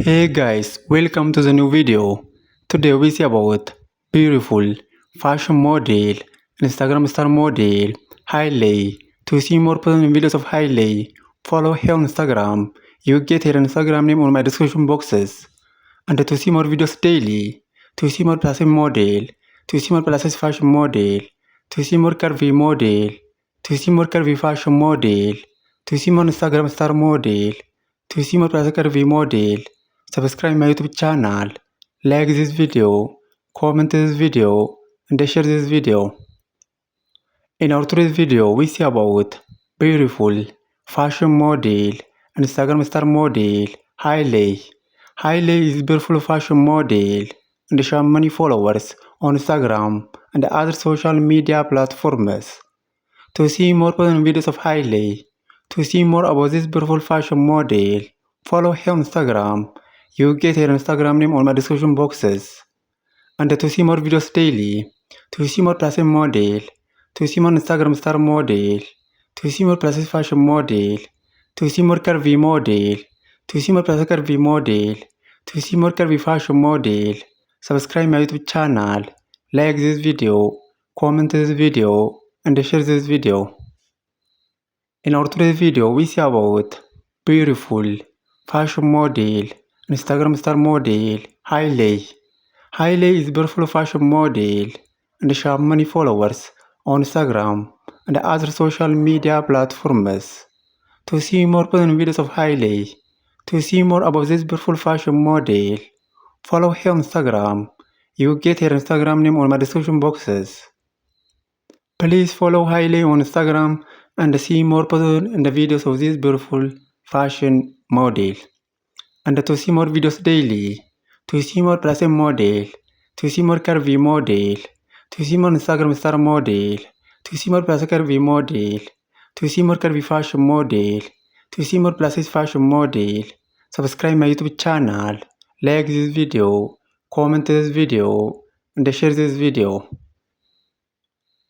Hey guys, welcome to the new video. Today we see about beautiful fashion model, Instagram star model, Hailey. To see more personal videos of Hailey, follow her on Instagram. You get her Instagram name on my description boxes. And to see more videos daily, to see more plus size model, to see more plus size fashion model, to see more curvy model, to see more curvy fashion model, to see more Instagram star model, to see more plus size curvy model, subscribe my YouTube channel, like this video, comment this video, and share this video. In our today's video, we see about beautiful fashion model, Instagram star model, Hailey. Hailey is beautiful fashion model and she has many followers on Instagram and other social media platforms. To see more personal videos of Hailey, to see more about this beautiful fashion model, follow her on Instagram. You get her Instagram name on my description boxes. And to see more videos daily, to see more plus size model, to see more Instagram star model, to see more plus size fashion model, to see more curvy model, to see more plus size curvy model, to see more curvy fashion model, subscribe my YouTube channel, like this video, comment this video, and share this video. In our today's video, we see about beautiful fashion model, Instagram star model, Hailey. Hailey is a beautiful fashion model and she has many followers on Instagram and other social media platforms. To see more personal videos of Hailey, to see more about this beautiful fashion model, follow her on Instagram. You get her Instagram name on my description boxes. Please follow Hailey on Instagram and see more personal and videos of this beautiful fashion model. And to see more videos daily, to see more plus size model, to see more curvy model, to see more Instagram star model, to see more plus size curvy model, to see more curvy fashion model, to see more plus size fashion model, subscribe my YouTube channel, like this video, comment this video, and share this video.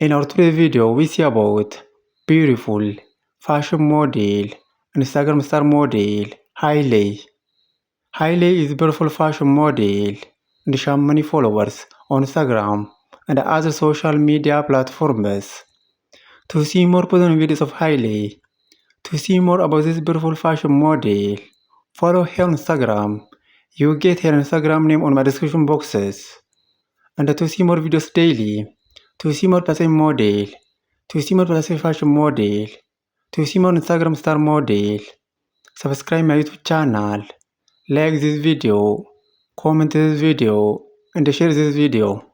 In our today's video, we see about beautiful fashion model, Instagram star model, Hailey. Hailey is a beautiful fashion model and she has many followers on Instagram and other social media platforms. To see more personal videos of Hailey, to see more about this beautiful fashion model, follow her on Instagram. You get her Instagram name on my description boxes. And to see more videos daily, to see more plus size model, to see more plus size fashion model, to see more Instagram star model, subscribe my YouTube channel, like this video, comment this video, and share this video.